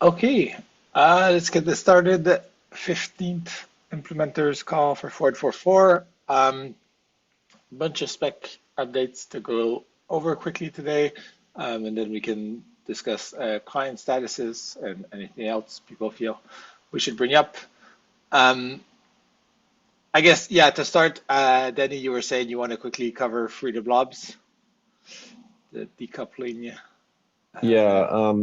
Okay, let's get this started. 15th implementers call for 4844. Bunch of spec updates to go over quickly today, and then we can discuss client statuses and anything else people feel we should bring up. I guess, yeah, to start, Danny, you were saying you want to quickly cover free to blobs, the decoupling. Yeah,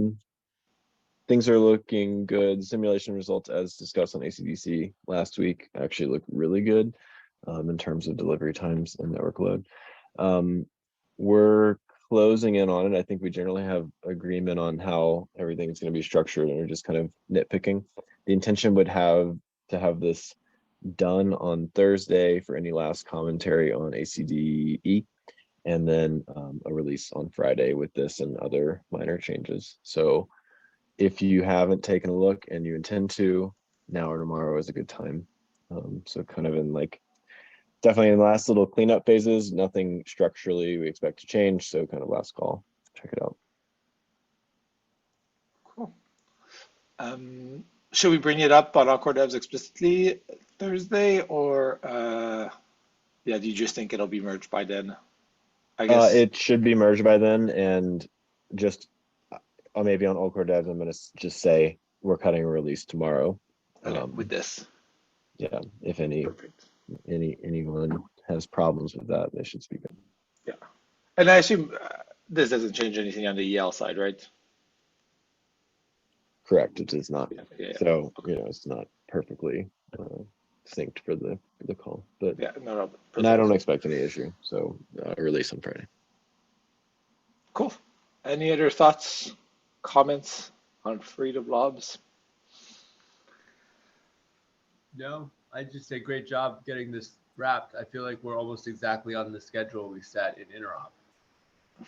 things are looking good. Simulation results, as discussed on ACDC last week, actually look really good in terms of delivery times and network load. We're closing in on it. I think we generally have agreement on how everything's going to be structured, and we're just kind of nitpicking. The intention would have to have this done on Thursday for any last commentary on ACDE, and then a release on Friday with this and other minor changes. So if you haven't taken a look and you intend to, now or tomorrow is a good time. So kind of in like, definitely in the last little cleanup phases, nothing structurally we expect to change. So kind of last call, check it out. Cool. Should we bring it up on Encore Devs explicitly Thursday, or yeah, do you just think it'll be merged by then? I guess It should be merged by then, and just maybe on Encore Devs, I'm going to just say we're cutting a release tomorrow. with this. Yeah, if anyone has problems with that, they should speak up. Yeah, and I assume this doesn't change anything on the EL side, right? Correct, it does not. Yeah. So it's not perfectly synced for the call, but yeah, no, and I don't expect any issue. So release on Friday. Cool. Any other thoughts, comments on free to blobs? No, I just say great job getting this wrapped. I feel like we're almost exactly on the schedule we set in interop.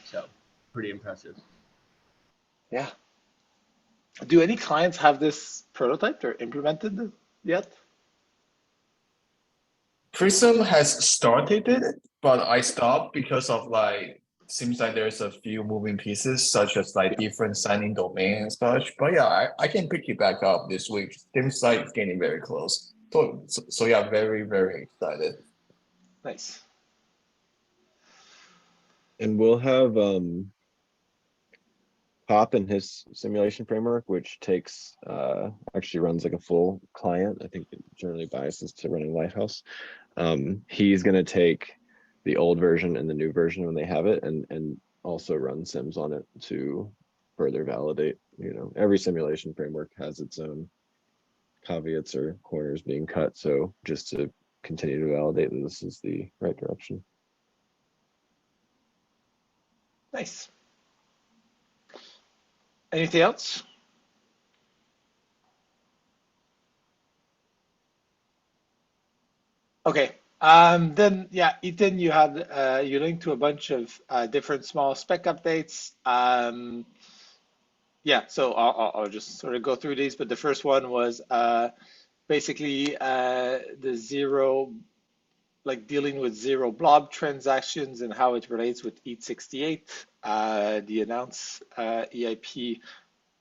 So pretty impressive. Yeah. Do any clients have this prototyped or implemented yet? Prism has started it, but I stopped because of seems like there's a few moving pieces, such as different signing domain and such. But yeah, I can pick it back up this week. Seems like it's getting very close. So yeah, very, very excited. Nice. And we'll have Pop in his simulation framework, which takes actually runs like a full client. I think it generally biases to running Lighthouse. He's going to take the old version and the new version when they have it, and also run sims on it to further validate. Every simulation framework has its own caveats or corners being cut. So just to continue to validate that this is the right direction. Nice. Anything else? Okay. Then yeah, Ethan, you had you linked to a bunch of different small spec updates. Yeah, so I'll just sort of go through these, but the first one was basically the zero, like dealing with zero blob transactions and how it relates with EAT-68, the announced EIP.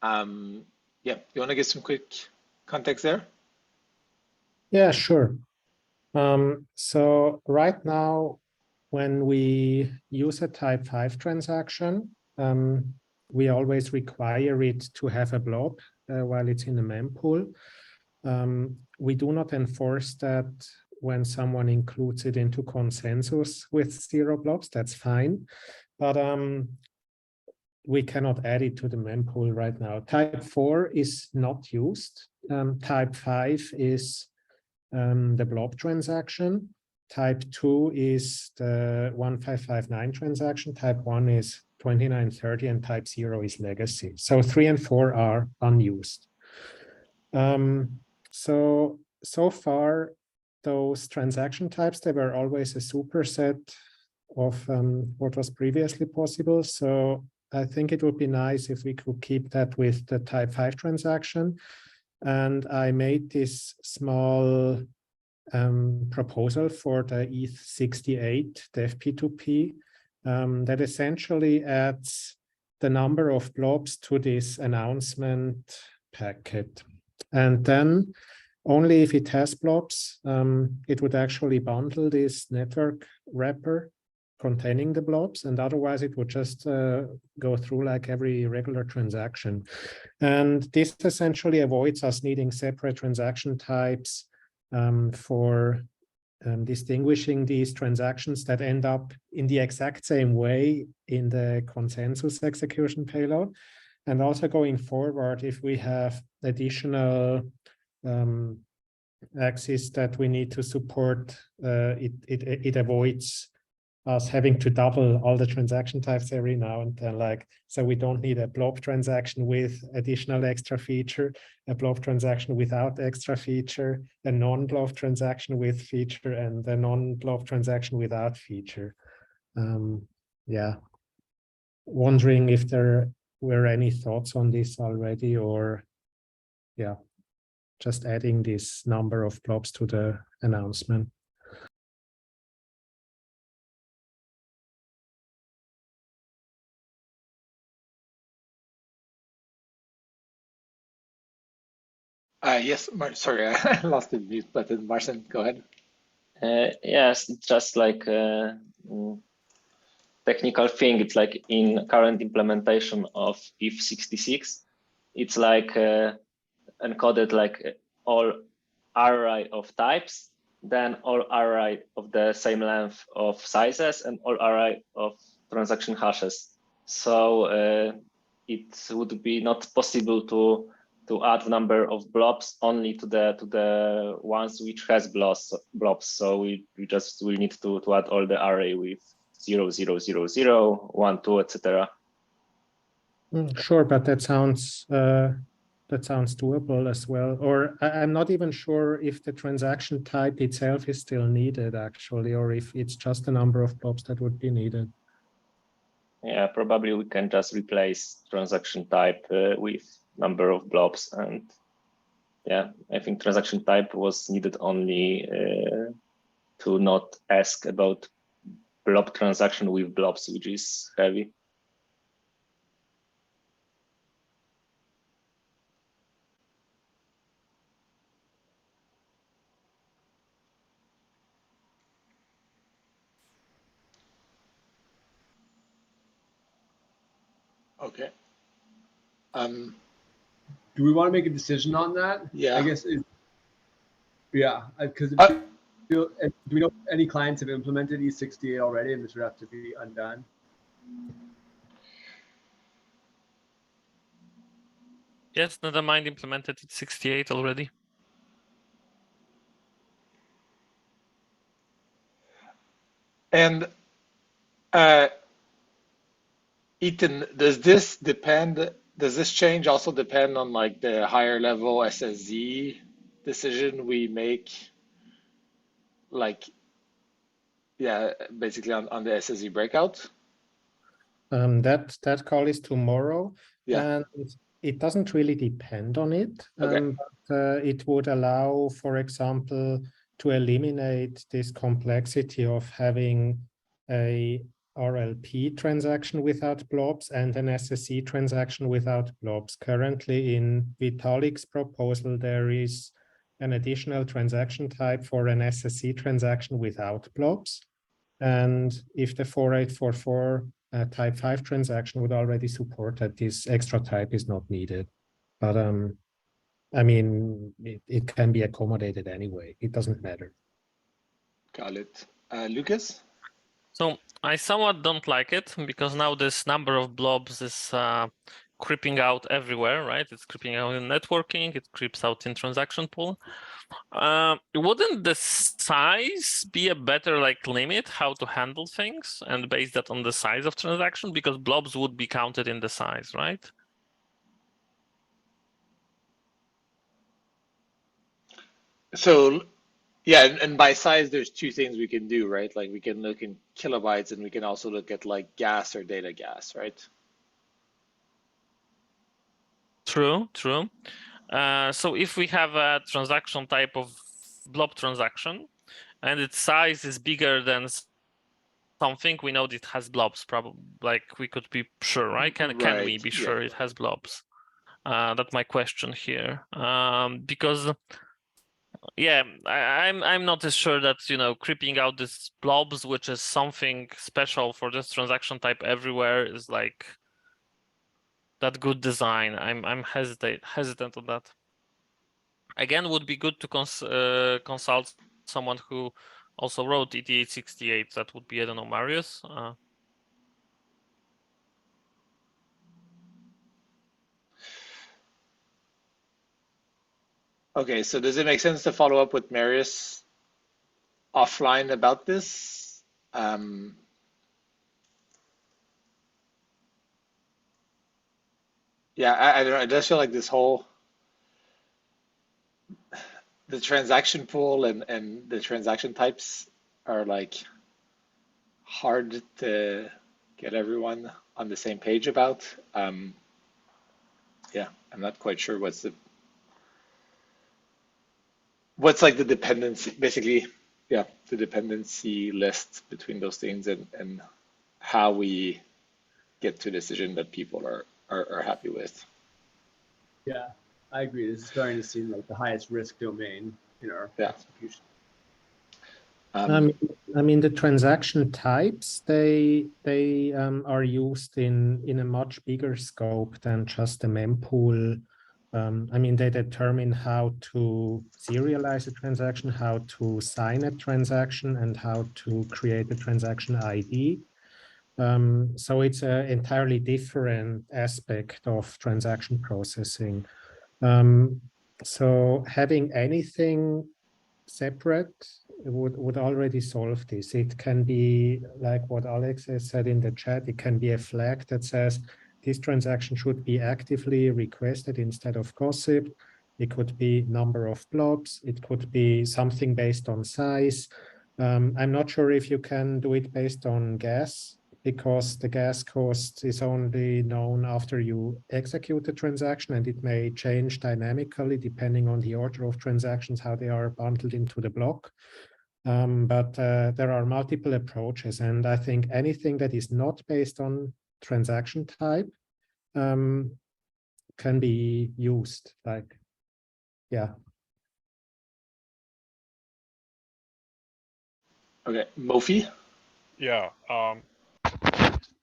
Yeah, you want to give some quick context there? Yeah, sure. So right now, when we use a type 5 transaction, we always require it to have a blob while it's in the mempool. We do not enforce that when someone includes it into consensus with zero blobs, that's fine. But we cannot add it to the mempool right now. Type 4 is not used. Type 5 is the blob transaction. Type 2 is the 1559 transaction. Type 1 is 2930, and type 0 is legacy. So 3 and 4 are unused. So far, those transaction types, they were always a superset of what was previously possible. So I think it would be nice if we could keep that with the type 5 transaction. And I made this small proposal for the ETH-68 DevP2P that essentially adds the number of blobs to this announcement packet. And then only if it has blobs, it would actually bundle this network wrapper containing the blobs, and otherwise it would just go through like every regular transaction. And this essentially avoids us needing separate transaction types for distinguishing these transactions that end up in the exact same way in the consensus execution payload. And also going forward, if we have additional axes that we need to support, it avoids us having to double all the transaction types every now and then, like, so we don't need a blob transaction with additional extra feature, a blob transaction without extra feature, a non-blob transaction with feature, and a non-blob transaction without feature. Yeah, wondering if there were any thoughts on this already, or yeah, just adding this number of blobs to the announcement. Yes, sorry, I lost the mute button. Marcin, go ahead. Yes, it's just like a technical thing. It's like in current implementation of EIP-66, it's like encoded like all array of types, then all array of the same length of sizes, and all array of transaction hashes. So it would be not possible to add number of blobs only to the ones which has blobs. So we just will need to add all the array with 0, 0, 0, 0, 1, 2, etc. Sure, but that sounds doable as well. Or I'm not even sure if the transaction type itself is still needed actually, or if it's just the number of blobs that would be needed. Yeah, probably we can just replace transaction type with number of blobs, and yeah, I think transaction type was needed only to not ask about blob transaction with blobs, which is heavy. Okay. Do we want to make a decision on that? Yeah. I guess. Yeah, because do we know if any clients have implemented E68 already, and this would have to be undone? Yes, Nethermind implemented E68 already. And Ethan, does this change also depend on like the higher level SSZ decision we make? Like, yeah, basically on the SSZ breakout? That call is tomorrow, Yeah. and it doesn't really depend on it. Okay. But it would allow, for example, to eliminate this complexity of having a RLP transaction without blobs and an SSE transaction without blobs. Currently in Vitalik's proposal, there is an additional transaction type for an SSE transaction without blobs. And if the 4844 type 5 transaction would already support that, this extra type is not needed. But I mean, it can be accommodated anyway. It doesn't matter. Got it. Lucas? So I somewhat don't like it because now this number of blobs is creeping out everywhere, right? It's creeping out in networking, it creeps out in transaction pool. Wouldn't the size be a better like limit how to handle things and base that on the size of transaction, because blobs would be counted in the size, right? So yeah, and by size, there's two things we can do, right? Like we can look in kilobytes and we can also look at like gas or data gas, right? True. So if we have a transaction type of blob transaction and its size is bigger than something, we know that it has blobs, probably, like we could be sure, right? Can we be sure it has blobs? That's my question here, because yeah, I'm not as sure that, you know, creeping out these blobs, which is something special for this transaction type everywhere, is like that good design. I'm hesitant on that. Again, would be good to consult someone who also wrote ET868. That would be, I don't know, Marius. Okay, so does it make sense to follow up with Marius offline about this? Yeah, I don't know. It does feel like this whole the transaction pool and the transaction types are like hard to get everyone on the same page about. Yeah, I'm not quite sure what's like the dependency, basically, yeah, the dependency list between those things and how we get to a decision that people are happy with. Yeah, I agree. This is starting to seem like the highest risk domain in our execution. I mean, the transaction types, they are used in a much bigger scope than just the mempool. I mean, they determine how to serialize a transaction, how to sign a transaction, and how to create a transaction ID. So it's an entirely different aspect of transaction processing. So having anything separate would already solve this. It can be like what Alex has said in the chat. It can be a flag that says this transaction should be actively requested instead of gossip. It could be number of blobs. It could be something based on size. I'm not sure if you can do it based on gas, because the gas cost is only known after you execute the transaction, and it may change dynamically depending on the order of transactions, how they are bundled into the block. But there are multiple approaches, and I think anything that is not based on transaction type can be used. Like, yeah. Okay, Mofi? Yeah, I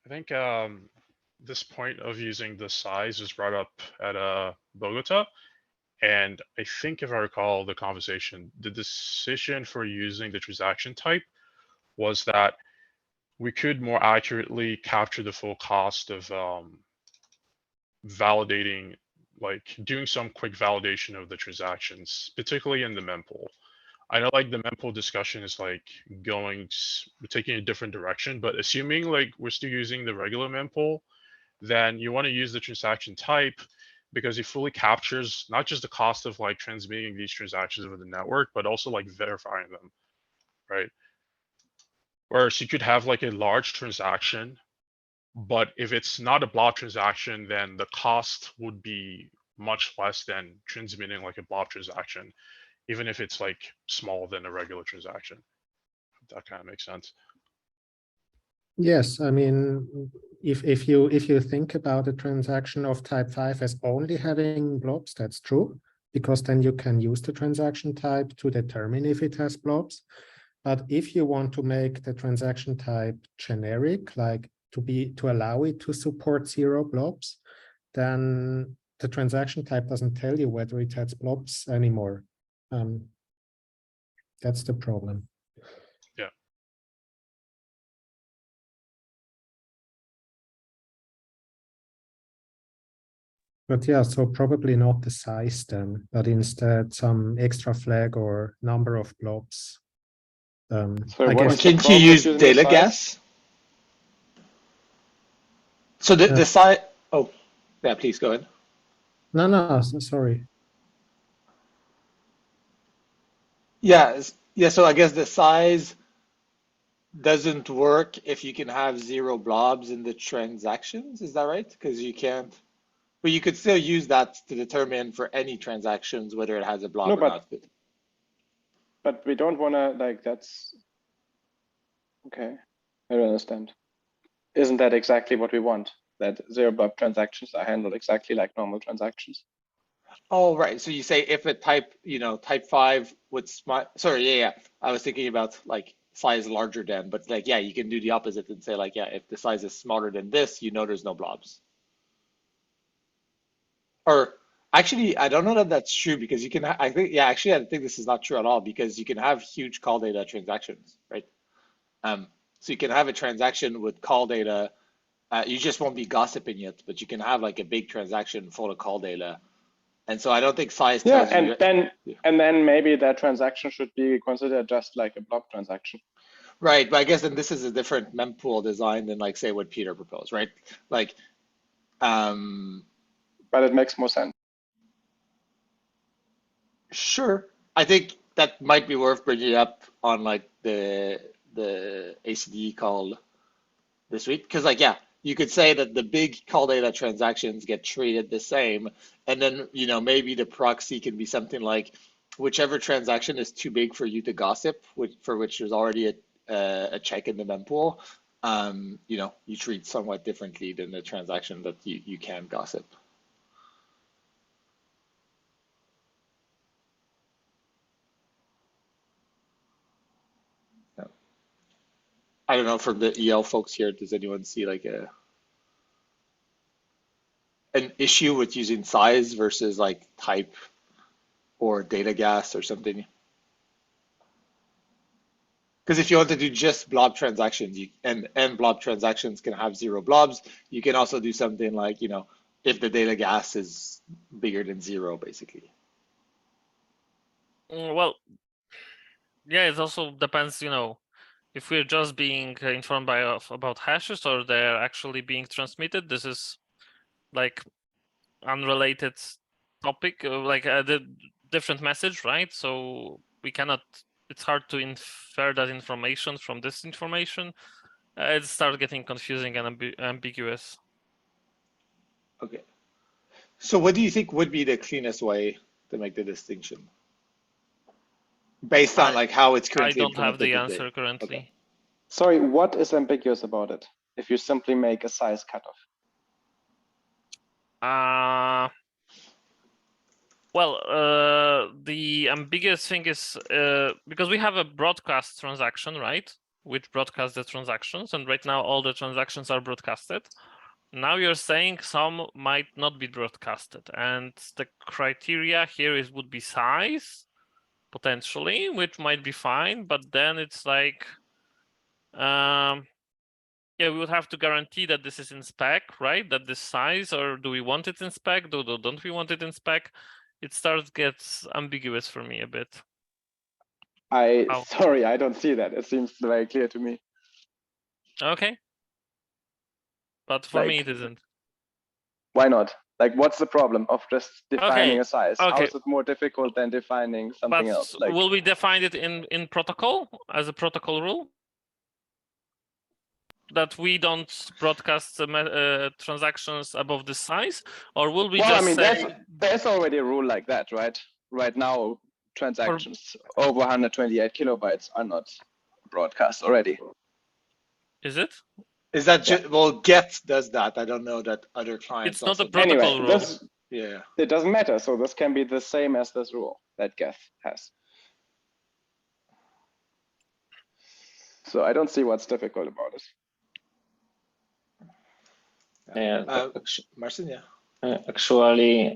think this point of using the size was brought up at Bogota. And I think if I recall the conversation, the decision for using the transaction type was that we could more accurately capture the full cost of validating, like doing some quick validation of the transactions, particularly in the mempool. I know like the mempool discussion is like taking a different direction, but assuming like we're still using the regular mempool, then you want to use the transaction type because it fully captures not just the cost of like transmitting these transactions over the network, but also like verifying them, right? Whereas you could have like a large transaction, but if it's not a blob transaction, then the cost would be much less than transmitting like a blob transaction, even if it's like smaller than a regular transaction. If that kind of makes sense. Yes, I mean, if you think about a transaction of type 5 as only having blobs, that's true, because then you can use the transaction type to determine if it has blobs. But if you want to make the transaction type generic, like to allow it to support 0 blobs, then the transaction type doesn't tell you whether it has blobs anymore. That's the problem. Yeah. But yeah, so probably not the size then, but instead some extra flag or number of blobs. Sorry, I what guess. is the Can't you problem with use using the data size? gas? So the size, oh, yeah, please go ahead. No, sorry. Yeah, so I guess the size doesn't work if you can have 0 blobs in the transactions, is that right? Because you can't, but you could still use that to determine for any transactions whether it has a blob No, or not. but we don't want to, like, that's okay. I don't understand. Isn't that exactly what we want? that zero blob transactions are handled exactly like normal transactions. Oh, right. So you say if a type, type 5 would sorry, yeah. I was thinking about like size larger than, but like, yeah, you can do the opposite and say like, yeah, if the size is smaller than this, there's no blobs. Or actually, I don't know that that's true because you can, I think this is not true at all because you can have huge call data transactions, right? So you can have a transaction with call data. You just won't be gossiping it, but you can have like a big transaction full of call data. And so I don't think size tells you. And then maybe that transaction should be considered just like a blob transaction. Right, but I guess then this is a different mempool design than like say what Peter proposed, right? Like, but it makes more sense. Sure, I think that might be worth bringing up on like the ACD call this week because like yeah, you could say that the big call data transactions get treated the same, and then maybe the proxy can be something like whichever transaction is too big for you to gossip, for which there's already a check in the mempool, you treat somewhat differently than the transaction that you can gossip. I don't know, from the EL folks here, does anyone see like an issue with using size versus like type or data gas or something? Because if you want to do just blob transactions, and blob transactions can have zero blobs, you can also do something like, if the data gas is bigger than zero, basically. Well, yeah, it also depends, if we're just being informed about hashes or they're actually being transmitted. This is like unrelated topic, like the different message, right? So we cannot, it's hard to infer that information from this information. It starts getting confusing and ambiguous. Okay. So what do you think would be the cleanest way to make the distinction? Based on like how it's currently implemented. I don't have the implemented answer currently. Okay. Sorry, what is ambiguous about it if you simply make a size cutoff? Well, the ambiguous thing is because we have a broadcast transaction, right? Which broadcasts the transactions, and right now all the transactions are broadcasted. Now you're saying some might not be broadcasted, and the criteria here would be size, potentially, which might be fine, but then it's like, yeah, we would have to guarantee that this is in spec, right? That this size, or do we want it in spec? Don't we want it in spec? It gets ambiguous for me a bit. Sorry, I don't see that. It seems very clear to me. Okay. But for me, it isn't. Why not? Like, what's the problem of just defining a size? Okay. How is it more difficult than defining something else? Like, will we define it in protocol as a protocol rule? That we don't broadcast transactions above this size, or will we just say... there's already a rule like that, right? Right now, transactions over 128 kilobytes are not broadcast already. Is it? Is that just, well, Get does that. I don't know that other clients. It's not a protocol rule. Yeah. It doesn't matter. So this can be the same as this rule that Geth has. So I don't see what's difficult about it. Yeah, Marcin, yeah. Actually,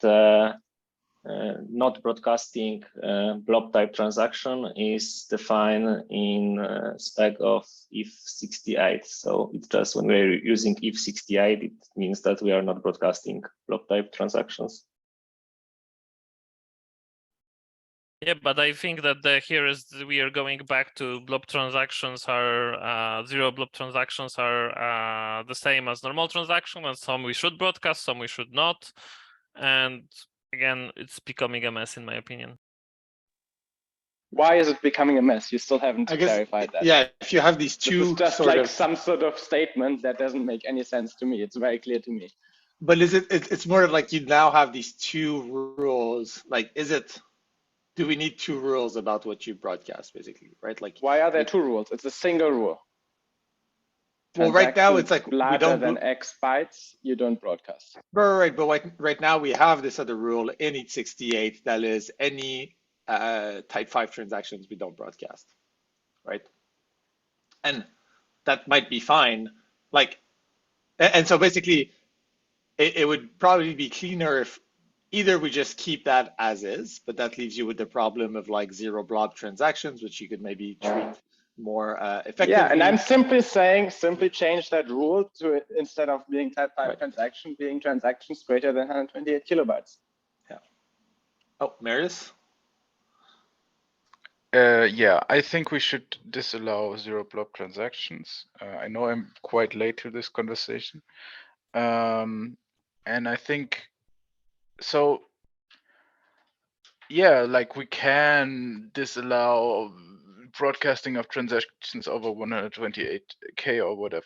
the not broadcasting blob type transaction is defined in spec of EIP-48. So it's just when we're using EIP-48, it means that we are not broadcasting blob type transactions. Yeah, but I think that we are going back to blob transactions are zero blob transactions are the same as normal transaction, and some we should broadcast, some we should not. And again, it's becoming a mess in my opinion. Why is it becoming a mess? You still haven't clarified that. Yeah, if you have these two, this is just like some sort of statement that doesn't make any sense to me. It's very clear to me. But it's more like you now have these two rules. Like, do we need two rules about what you broadcast, basically, right? Like, why are there two rules? It's a single rule. Well, right now it's like we larger don't than X bytes, you don't broadcast. right, but right now we have this other rule in EIP-48 that is any type 5 transactions we don't broadcast, right? And that might be fine. Like, and so basically it would probably be cleaner if either we just keep that as is, but that leaves you with the problem of like zero blob transactions, which you could maybe treat more effectively. Yeah, and I'm simply saying, simply change that rule to, instead of being type 5 transaction, being transactions greater than 128 kilobytes. Yeah. Oh, Marius? Yeah, I think we should disallow zero blob transactions. I know I'm quite late to this conversation. And I think, so, yeah, like we can disallow broadcasting of transactions over 128K or whatever.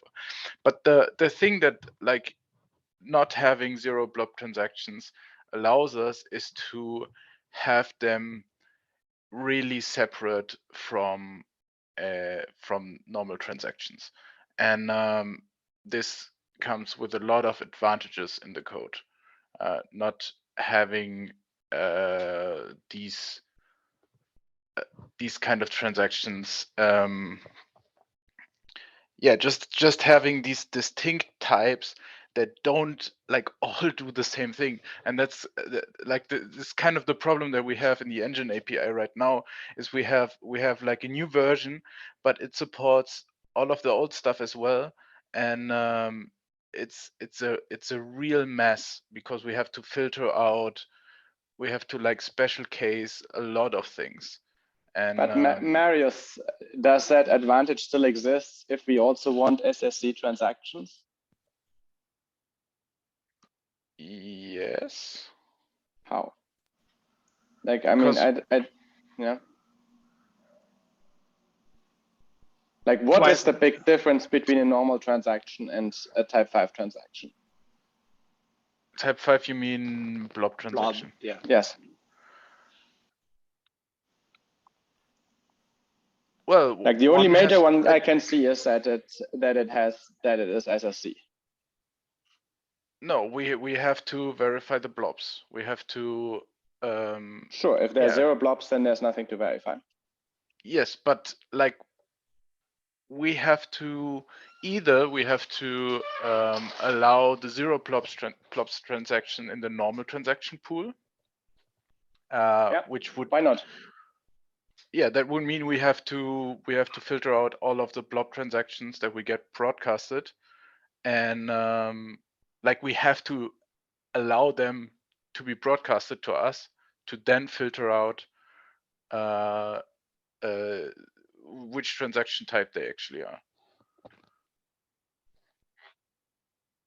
But the thing that like not having zero blob transactions allows us is to have them really separate from normal transactions. And this comes with a lot of advantages in the code. Not having these kind of transactions. Yeah, just having these distinct types that don't like all do the same thing. And that's like this kind of the problem that we have in the engine API right now is we have like a new version, but it supports all of the old stuff as well. And it's a real mess because we have to filter out, we have to like special case a lot of things. And but Marius, does that advantage still exist if we also want SSC transactions? Yes. How? Like, I mean, yeah. Like, what is the big difference between a normal transaction and a type 5 transaction? Type 5, you mean blob transaction? Yeah. Yes. Well, like the only major one I can see is that it is SSC. No, we have to verify the blobs. We have to. Sure, if there's zero blobs, then there's nothing to verify. Yes, but like we have to either allow the zero blobs transaction in the normal transaction pool, which would, why not? Yeah, that would mean we have to filter out all of the blob transactions that we get broadcasted, and like we have to allow them to be broadcasted to us to then filter out which transaction type they actually are.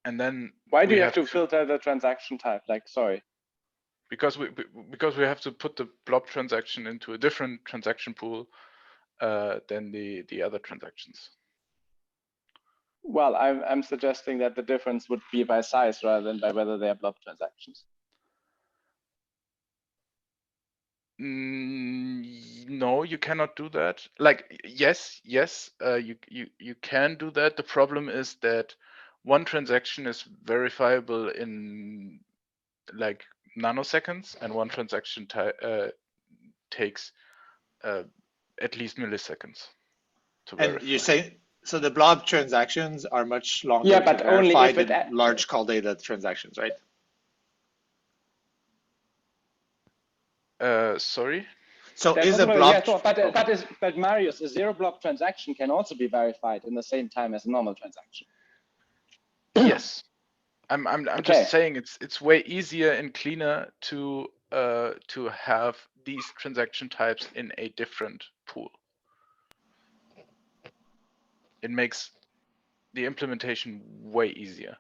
And then why do you have to filter the transaction type? Like, sorry. Because we have to put the blob transaction into a different transaction pool than the other transactions. Well, I'm suggesting that the difference would be by size rather than by whether they are blob transactions. No, you cannot do that. Like, yes, you can do that. The problem is that one transaction is verifiable in like nanoseconds, and one transaction takes at least milliseconds to verify. And you say, so the blob transactions are much longer but to only verify if than large call data transactions, right? Sorry? So is a blob... but Marius, a zero blob transaction can also be verified in the same time as a normal transaction. Yes. I'm just saying it's way easier and cleaner to have these transaction types in a different pool. It makes the implementation way easier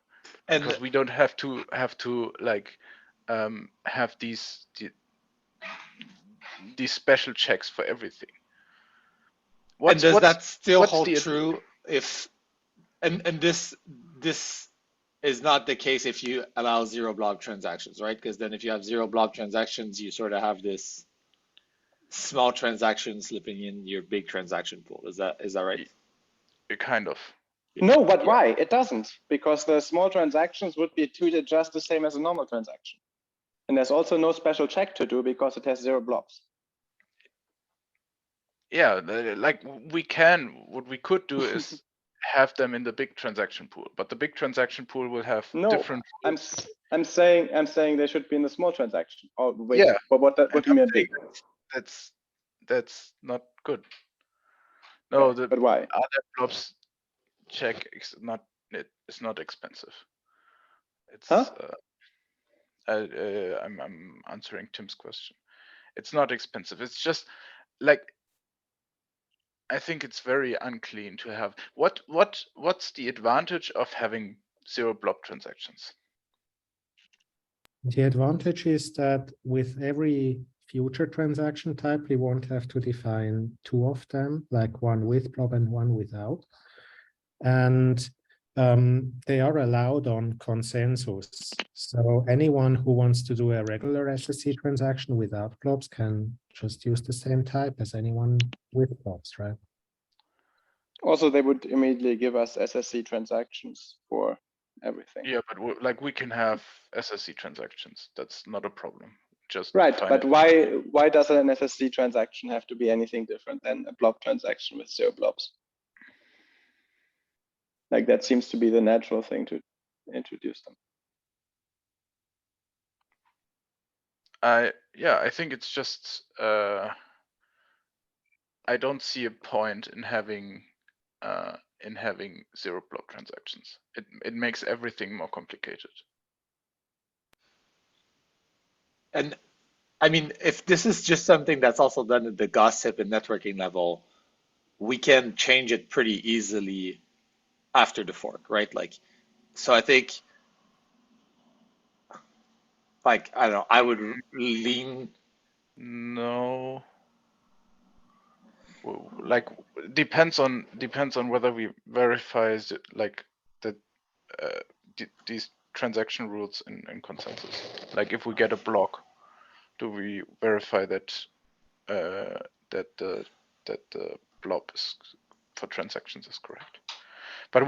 because we don't have to like have these special checks for everything. And does that still hold true if and this is not the case if you allow zero blob transactions, right? Because then if you have zero blob transactions, you sort of have this small transaction slipping in your big transaction pool. Is that right? Kind of. No, but why? It doesn't, because the small transactions would be treated just the same as a normal transaction. And there's also no special check to do because it has 0 blobs. Yeah, like what we could do is have them in the big transaction pool, but the big transaction pool will have different. I'm saying they should be in the small transaction. Oh wait, yeah, but what do you mean big? That's not good. No, but why? Other blobs check is not expensive. It's I'm answering Tim's question. It's not expensive. It's just like I think it's very unclean to have what's the advantage of having 0 blob transactions? The advantage is that with every future transaction type, we won't have to define 2 of them, like one with blob and one without. And they are allowed on consensus. So anyone who wants to do a regular SSC transaction without blobs can just use the same type as anyone with blobs, right? Also, they would immediately give us SSC transactions for everything. Yeah, but like we can have SSC transactions. That's not a problem. Just right. But why does an SSC transaction have to be anything different than a blob transaction with 0 blobs? Like that seems to be the natural thing to introduce them. Yeah, I think it's just I don't see a point in having 0 blob transactions. It makes everything more complicated. And I mean, if this is just something that's also done at the gossip and networking level, we can change it pretty easily after the fork, right? Like, so I think, like, I don't know, I would lean. No. Like depends on whether we verify like that these transaction rules in consensus. Like if we get a block, do we verify that that the blob is for transactions is correct? But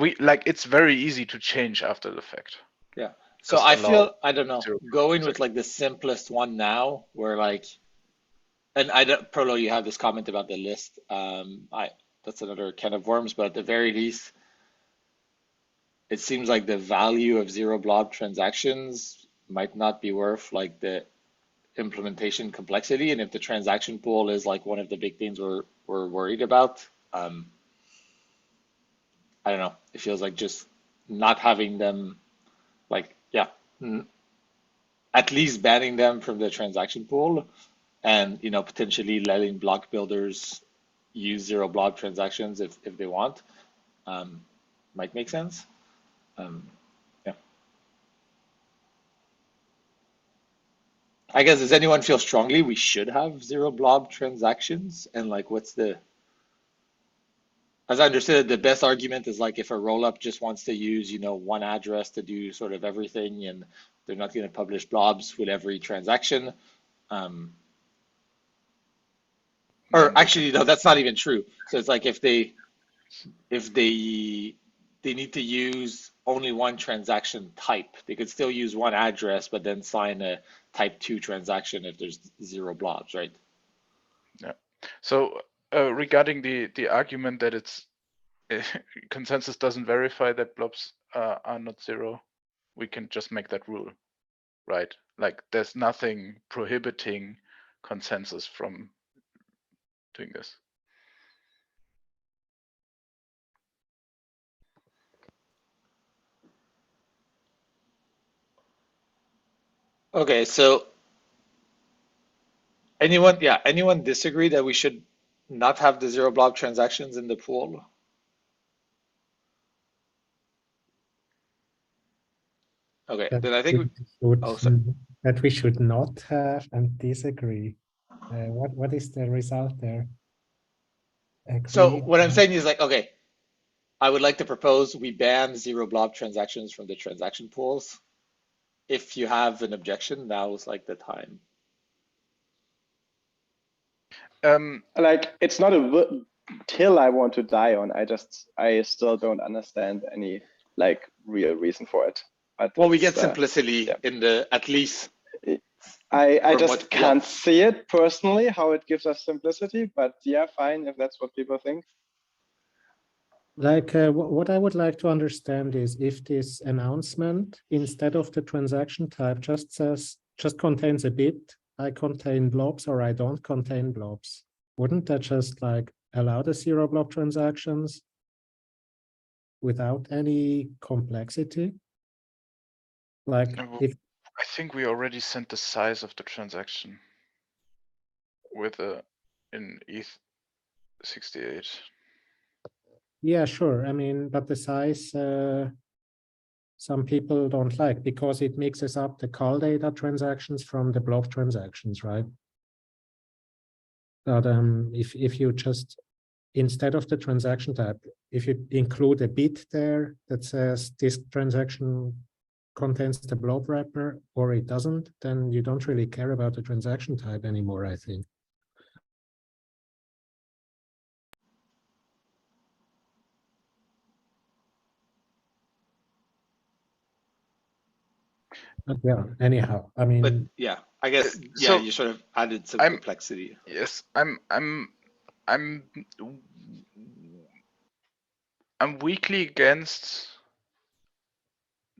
it's very easy to change after the fact. Yeah. So I feel, I don't know, going with like the simplest one now, where like, and I don't, Prolo, you have this comment about the list. That's another can of worms, but at the very least, it seems like the value of 0 blob transactions might not be worth like the implementation complexity. And if the transaction pool is like one of the big things we're worried about, I don't know. It feels like just not having them, like, yeah, at least banning them from the transaction pool, and potentially letting block builders use 0 blob transactions if they want, might make sense. Yeah. I guess, does anyone feel strongly we should have 0 blob transactions? And like, what's the, as I understood it, the best argument is like if a rollup just wants to use, one address to do sort of everything, and they're not going to publish blobs with every transaction. Or actually, no, that's not even true. So it's like if they need to use only one transaction type, they could still use one address, but then sign a type 2 transaction if there's 0 blobs, right? Yeah. So regarding the argument that it's consensus doesn't verify that blobs are not 0, we can just make that rule, right? Like there's nothing prohibiting consensus from doing this. Okay, so anyone disagree that we should not have the 0 blob transactions in the pool? Okay, then I think that we should not have, and disagree. What is the result there? Agree. So what I'm saying is like, okay, I would like to propose we ban 0 blob transactions from the transaction pools. If you have an objection, now is like the time. Like it's not a hill I want to die on. I still don't understand any like real reason for it. But well, we get simplicity in the at least. I just can't see it personally how it gives us simplicity, but yeah, fine if that's what people think. Like what I would like to understand is if this announcement, instead of the transaction type, just contains a bit, I contain blobs or I don't contain blobs. Wouldn't that just like allow the zero blob transactions without any complexity? Like if I think we already sent the size of the transaction with in ETH68. yeah, sure. I mean, but the size some people don't like because it mixes up the call data transactions from the blob transactions, right? But if you just, instead of the transaction type, if you include a bit there that says this transaction contains the blob wrapper or it doesn't, then you don't really care about the transaction type anymore, I think. But yeah, anyhow, I mean, But yeah, I guess so you sort of added some complexity. Yes, I'm weakly against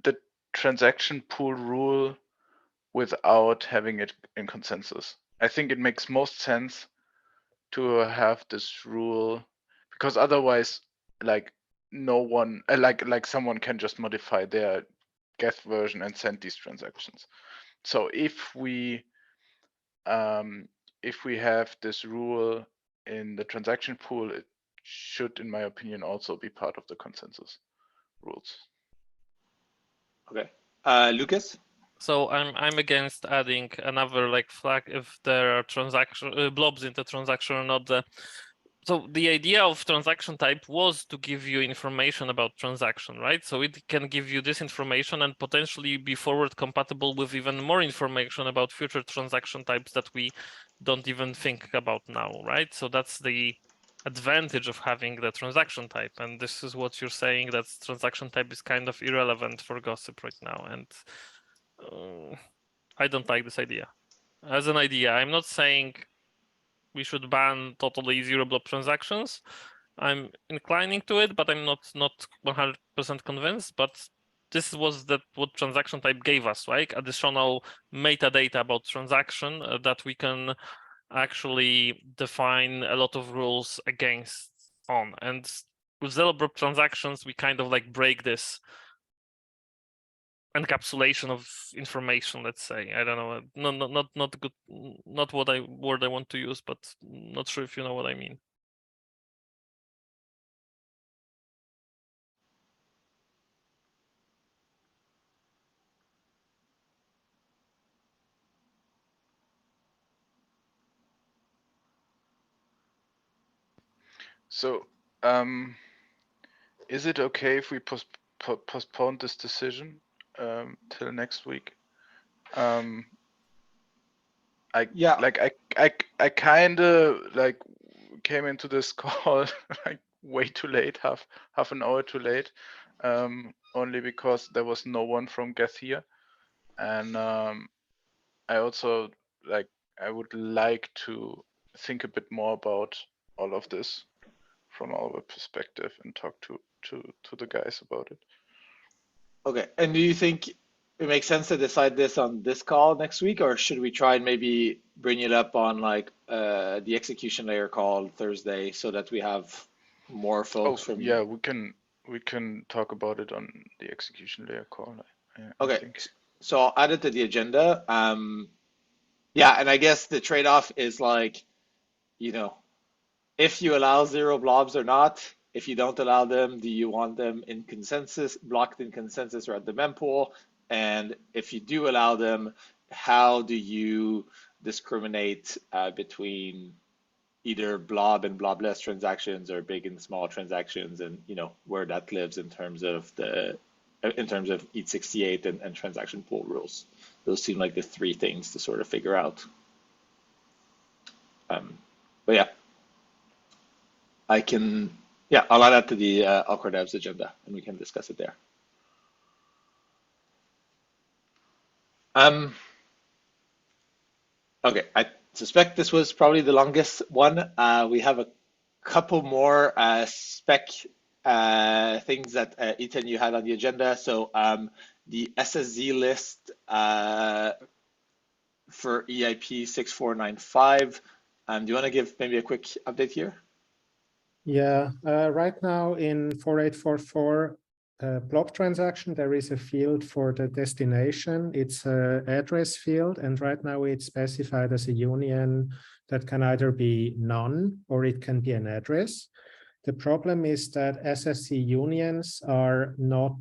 the transaction pool rule without having it in consensus. I think it makes most sense to have this rule because otherwise, like no one, like someone can just modify their Geth version and send these transactions. So if we have this rule in the transaction pool, it should, in my opinion, also be part of the consensus rules. Okay, Lucas. So I'm against adding another like flag if there are transaction blobs in the transaction or not. So the idea of transaction type was to give you information about transaction, right? So it can give you this information and potentially be forward compatible with even more information about future transaction types that we don't even think about now, right? So that's the advantage of having the transaction type. And this is what you're saying, that transaction type is kind of irrelevant for gossip right now. And I don't like this idea. As an idea, I'm not saying we should ban totally zero blob transactions. I'm inclining to it, but I'm not 100% convinced. But this was what transaction type gave us, right? Additional metadata about transaction that we can actually define a lot of rules against on. And with zero blob transactions, we kind of like break this encapsulation of information, let's say. I don't know, not good, not what word I want to use, but not sure if you know what I mean. So, is it okay if we postpone this decision till next week? I kind of like came into this call like way too late, half an hour too late, only because there was no one from Geth here, and I also I would like to think a bit more about all of this from our perspective and talk to the guys about it. Okay, and do you think it makes sense to decide this on this call next week, or should we try and maybe bring it up on like the execution layer call Thursday so that we have more folks from? Yeah, we can talk about it on the execution layer call. Okay, so I'll add it to the agenda. Yeah, and I guess the trade-off is like, if you allow zero blobs or not. If you don't allow them, do you want them in consensus, blocked in consensus or at the mempool? And if you do allow them, how do you discriminate between either blob and blobless transactions or big and small transactions, and where that lives in terms of ETH68 and transaction pool rules? Those seem like the three things to sort of figure out. But yeah. I can, yeah, I'll add that to the Awkward Devs agenda and we can discuss it there. Okay, I suspect this was probably the longest one. We have a couple more spec things that Ethan, you had on the agenda. So the SSZ list for EIP-4844. Do you want to give maybe a quick update here? Yeah, right now in 4844 blob transaction, there is a field for the destination. It's an address field, and right now it's specified as a union that can either be none or it can be an address. The problem is that SSC unions are not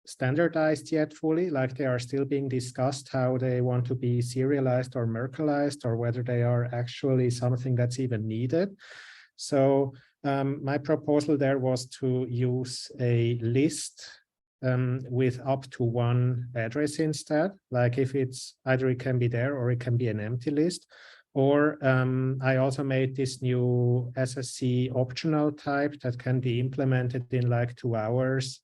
standardized yet fully, like they are still being discussed how they want to be serialized or Merkleized, or whether they are actually something that's even needed. So my proposal there was to use a list with up to one address instead, like if it's either it can be there or it can be an empty list. Or I also made this new SSC optional type that can be implemented in like 2 hours.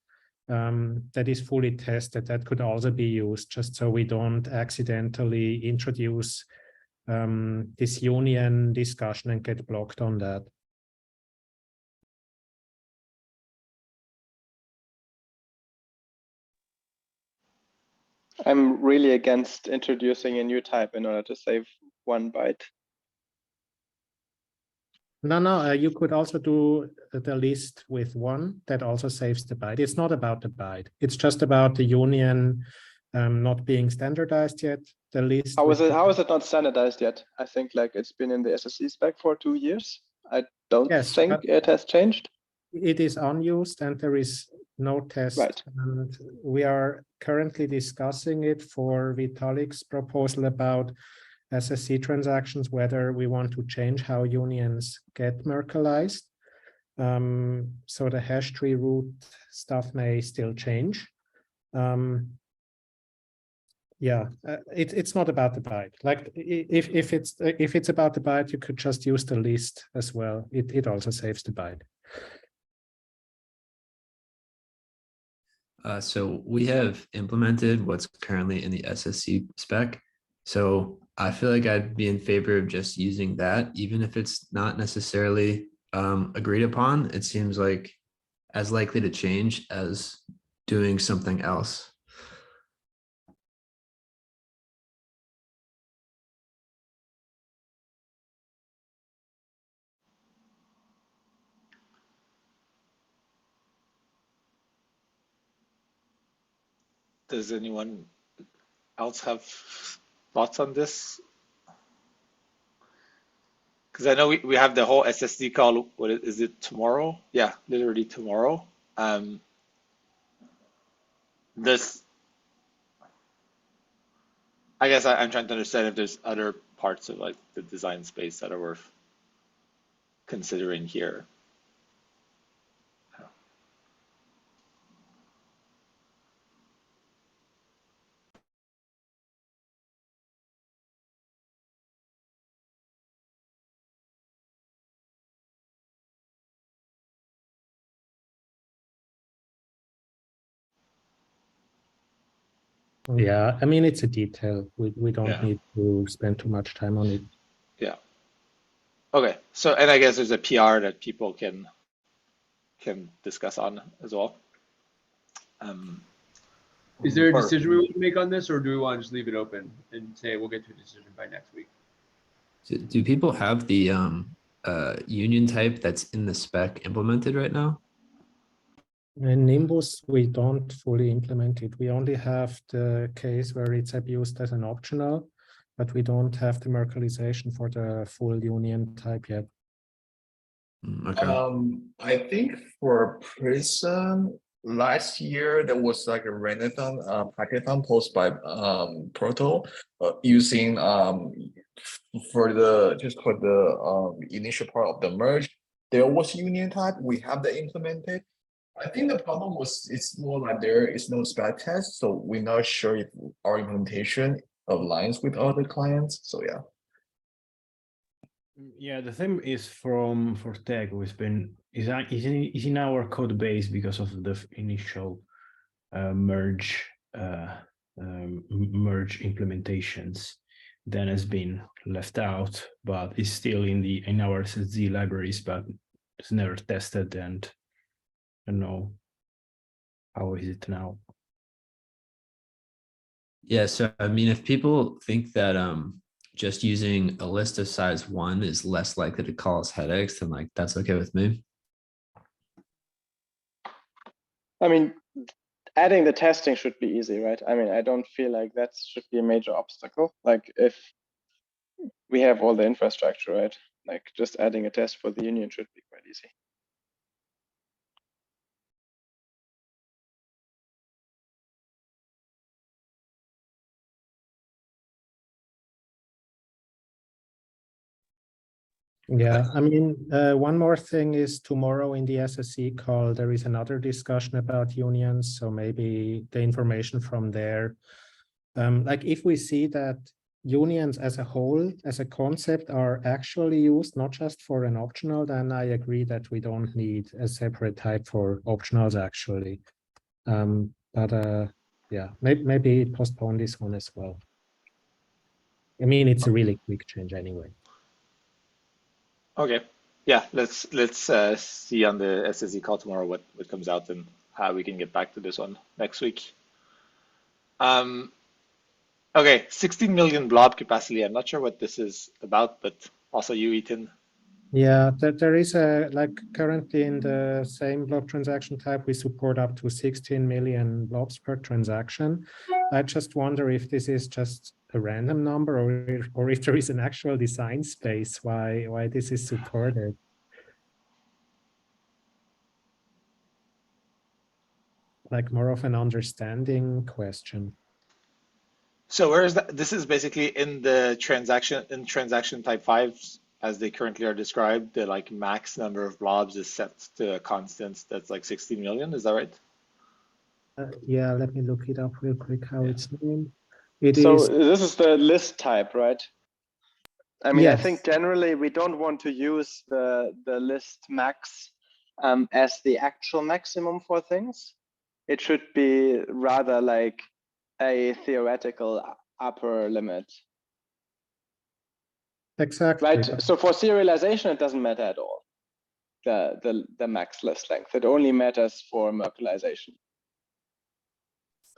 That is fully tested. That could also be used, just so we don't accidentally introduce this union discussion and get blocked on that. I'm really against introducing a new type in order to save 1 byte. No, you could also do the list with 1 that also saves the byte. It's not about the byte. It's just about the union not being standardized yet. The list. How is it not standardized yet? I think like it's been in the SSC spec for 2 years. I don't think it has changed. It is unused and there is no test. Right. And we are currently discussing it for Vitalik's proposal about SSC transactions, whether we want to change how unions get Merkleized. So the hash tree root stuff may still change. Yeah, it's not about the byte. Like if it's about the byte, you could just use the list as well. It also saves the byte. So we have implemented what's currently in the SSC spec. So I feel like I'd be in favor of just using that, even if it's not necessarily agreed upon. It seems like as likely to change as doing something else. Does anyone else have thoughts on this? Because I know we have the whole SSD call. What is it, tomorrow? Yeah, literally tomorrow. This, I guess I'm trying to understand if there's other parts of like the design space that are worth considering here. Yeah, I mean, it's a detail. We don't need to spend too much time on it. Yeah. Okay. So, and I guess there's a PR that people can discuss on as well. Is there a decision we want to make on this, or do we want to just leave it open and say we'll get to a decision by next week? Do people have the union type that's in the spec implemented right now? In Nimbus, we don't fully implement it. We only have the case where it's abused as an optional, but we don't have the Merkleization for the full union type yet. Okay. I think for Prism last year there was like a Renathon hackathon post by Proto using for the initial part of the merge. There was union type. We have that implemented. I think the problem was it's more like there is no spec test, so we're not sure if our implementation aligns with other clients. So yeah. Yeah, the theme is from Fortec, who has been is in our code base because of the initial merge merge implementations. Then has been left out, but is still in our SSD libraries, but it's never tested, and I don't know how is it now. Yeah, so I mean, if people think that just using a list of size 1 is less likely to cause headaches, then like that's okay with me. I mean, adding the testing should be easy, right? I mean, I don't feel like that should be a major obstacle. Like if we have all the infrastructure, right? Like just adding a test for the union should be quite easy. Yeah, I mean, one more thing is tomorrow in the SSE call, there is another discussion about unions. So maybe the information from there, like if we see that unions as a whole, as a concept are actually used, not just for an optional, then I agree that we don't need a separate type for optionals actually. Yeah, maybe postpone this one as well. I mean, it's a really quick change anyway. Okay. Yeah, let's see on the SSE call tomorrow what comes out and how we can get back to this one next week. Okay, 16 million blob capacity. I'm not sure what this is about, but also you, Ethan. Yeah, there is a, like currently in the same blob transaction type, we support up to 16 million blobs per transaction. I just wonder if this is just a random number or if there is an actual design space why this is supported. Like more of an understanding question. So where is that? This is basically in the transaction type 5s as they currently are described. The like max number of blobs is set to a constant that's like 16 million. Is that right? Yeah, let me look it up real quick how it's named. So this is the list type, right? I mean, yes. I think generally we don't want to use the list max as the actual maximum for things. It should be rather like a theoretical upper limit. Exactly. Right. So for serialization, it doesn't matter at all. The max list length. It only matters for Merkleization.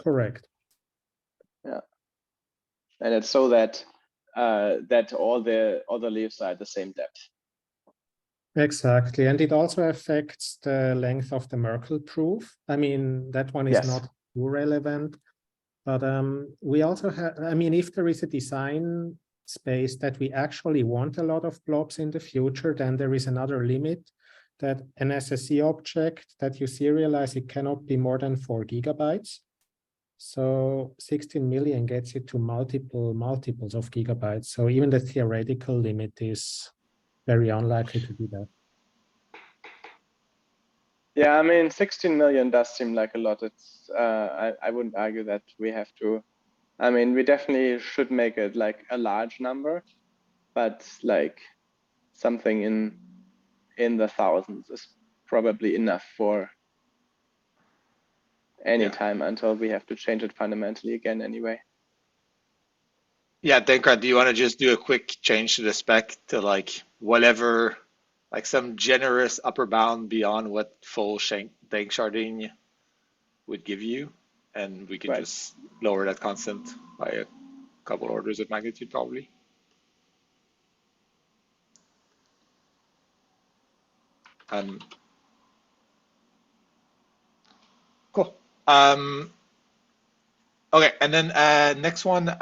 Correct. Yeah. And it's so that that all the leaves are at the same depth. Exactly, and it also affects the length of the Merkle proof. I mean, that one is not too relevant, but we also have, I mean, if there is a design space that we actually want a lot of blobs in the future, then there is another limit that an SSE object that you serialize, it cannot be more than 4 gigabytes. So 16 million gets it to multiples of gigabytes. So even the theoretical limit is very unlikely to do that. Yeah, I mean, 16 million does seem like a lot. It's I wouldn't argue that we have to. I mean, we definitely should make it like a large number, but like something in the thousands is probably enough for any time until we have to change it fundamentally again anyway. Yeah, Denkrat, do you want to just do a quick change to the spec to like whatever, like some generous upper bound beyond what full Danksharding would give you? And we could just lower that constant by a couple orders of magnitude probably. Cool. Okay, and then next one.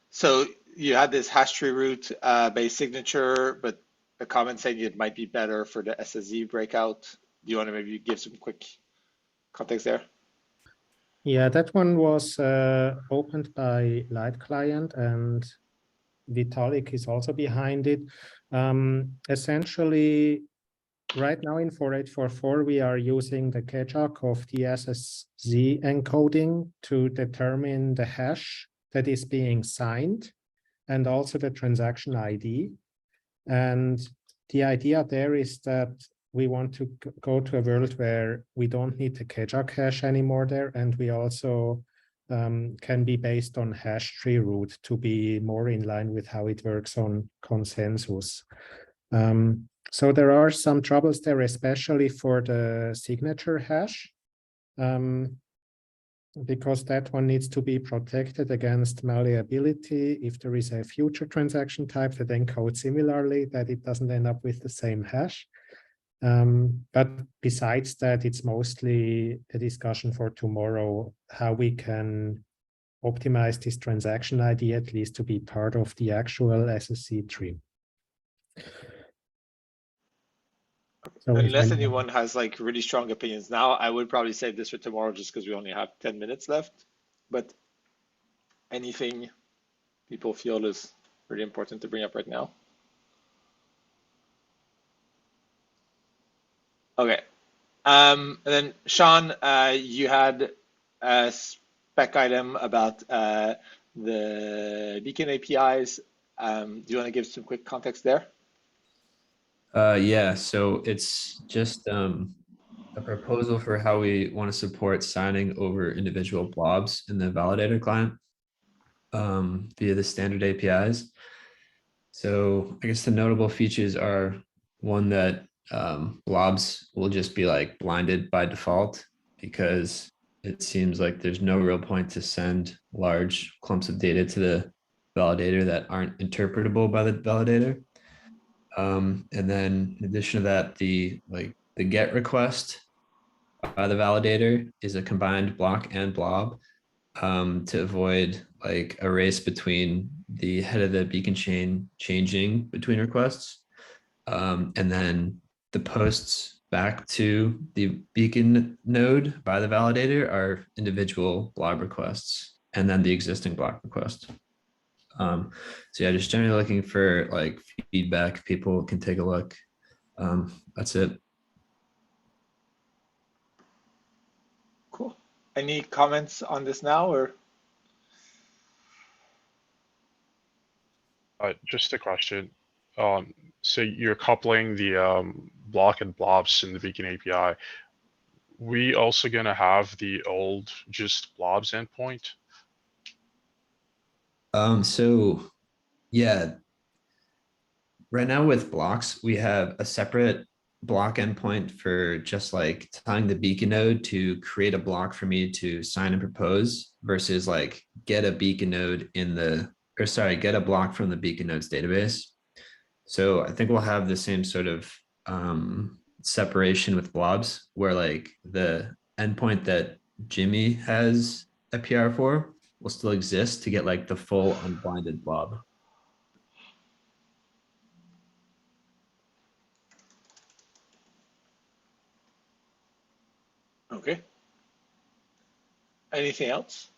So you had this hash tree root based signature, but a comment saying it might be better for the SSE breakout. Do you want to maybe give some quick context there? Yeah, that one was opened by Light Client, and Vitalik is also behind it. Essentially, right now in 4844, we are using the Kejak of the SSZ encoding to determine the hash that is being signed and also the transaction ID. And the idea there is that we want to go to a world where we don't need the Keja cache anymore there, and we also can be based on hash tree root to be more in line with how it works on consensus. So there are some troubles there, especially for the signature hash, because that one needs to be protected against malleability. If there is a future transaction type that encodes similarly, that it doesn't end up with the same hash. But besides that, it's mostly a discussion for tomorrow, how we can optimize this transaction ID at least to be part of the actual SSC tree. So unless anyone has like really strong opinions now, I would probably save this for tomorrow just because we only have 10 minutes left. But anything people feel is really important to bring up right now? Okay. And then Sean, you had a spec item about the beacon APIs. Do you want to give some quick context there? Yeah, so it's just a proposal for how we want to support signing over individual blobs in the validator client via the standard APIs. So I guess the notable features are one that blobs will just be like blinded by default, because it seems like there's no real point to send large clumps of data to the validator that aren't interpretable by the validator. And then in addition to that, the GET request by the validator is a combined block and blob to avoid like a race between the head of the beacon chain changing between requests. And then the posts back to the beacon node by the validator are individual blob requests, and then the existing block request. So yeah, just generally looking for like feedback. People can take a look. That's it. Cool. Any comments on this now, or? Just a question. So you're coupling the block and blobs in the beacon API. We also gonna have the old just blobs endpoint? So yeah, right now with blocks, we have a separate block endpoint for just like telling the beacon node to create a block for me to sign and propose, versus like get a beacon node in the, or sorry, get a block from the beacon nodes database. So I think we'll have the same sort of separation with blobs, where like the endpoint that Jimmy has a PR for will still exist to get like the full unblinded blob. Okay. Anything else?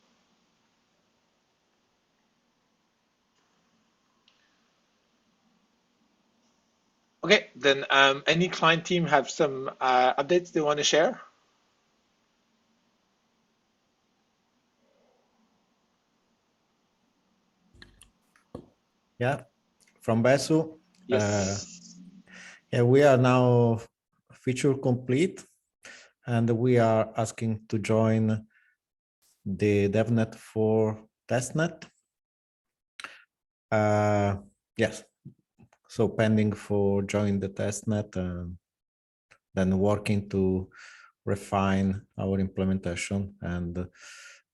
Okay, then any client team have some updates they want to share? Yeah, from Besu. Yes. Yeah, we are now feature complete, and we are asking to join the DevNet for testnet. Yes, so pending for join the testnet, then working to refine our implementation and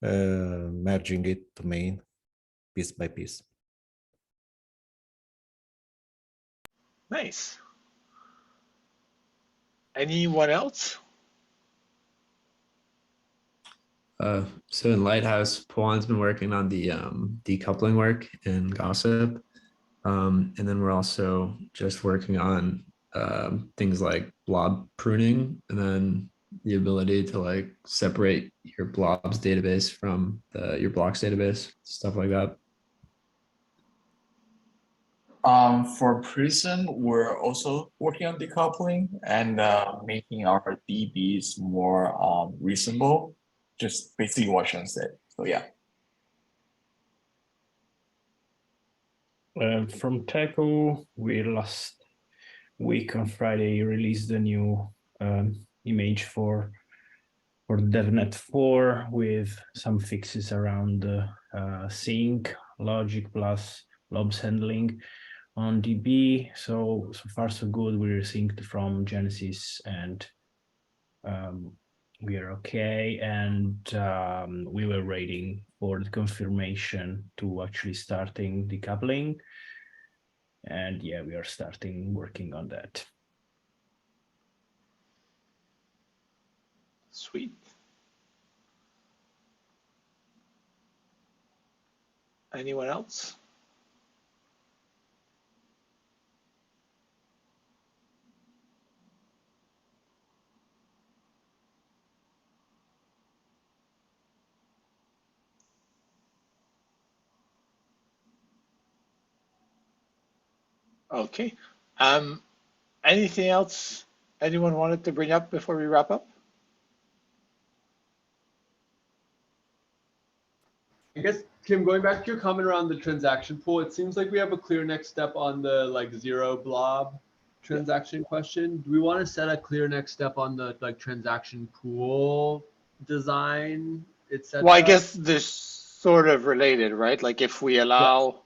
merging it to main piece by piece. Nice. Anyone else? So in Lighthouse, Pawan's been working on the decoupling work in Gossip. And then we're also just working on things like blob pruning, and then the ability to like separate your blobs database from your blocks database, stuff like that. For Prism, we're also working on decoupling and making our DBs more reasonable, just basically what Sean said. So yeah. From Teco, we last week on Friday released a new image for DevNet 4 with some fixes around the sync logic plus lobs handling on DB. So far so good. We're synced from Genesis and we are okay. And we were waiting for the confirmation to actually starting decoupling. And yeah, we are starting working on that. Sweet. Anyone else? Okay. Anything else anyone wanted to bring up before we wrap up? I guess, Kim, going back to your comment around the transaction pool, it seems like we have a clear next step on the like zero blob transaction question. Do we want to set a clear next step on the like transaction pool design, etc.? Well, I guess they're sort of related, right? Like if we allow,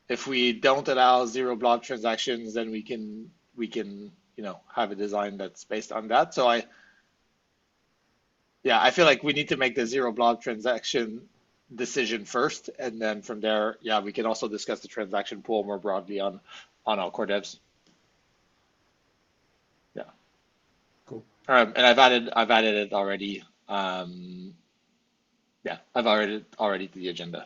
if we don't allow zero blob transactions, then we can, you know, have a design that's based on that. So I feel like we need to make the zero blob transaction decision first, and then from there, yeah, we can also discuss the transaction pool more broadly on our core devs. Yeah. Cool. And I've added it already. Yeah, I've added already to the agenda.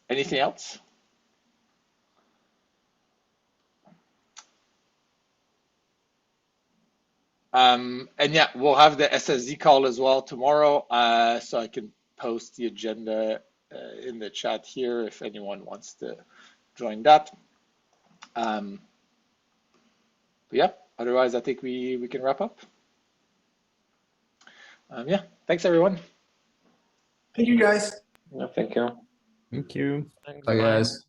Anything else? And yeah, we'll have the SSZ call as well tomorrow, so I can post the agenda in the chat here if anyone wants to join that. But yeah, otherwise I think we can wrap up. Yeah, thanks everyone. Thank you, guys. Yeah, thank you. Thank you. Thanks, Bye, bye. guys.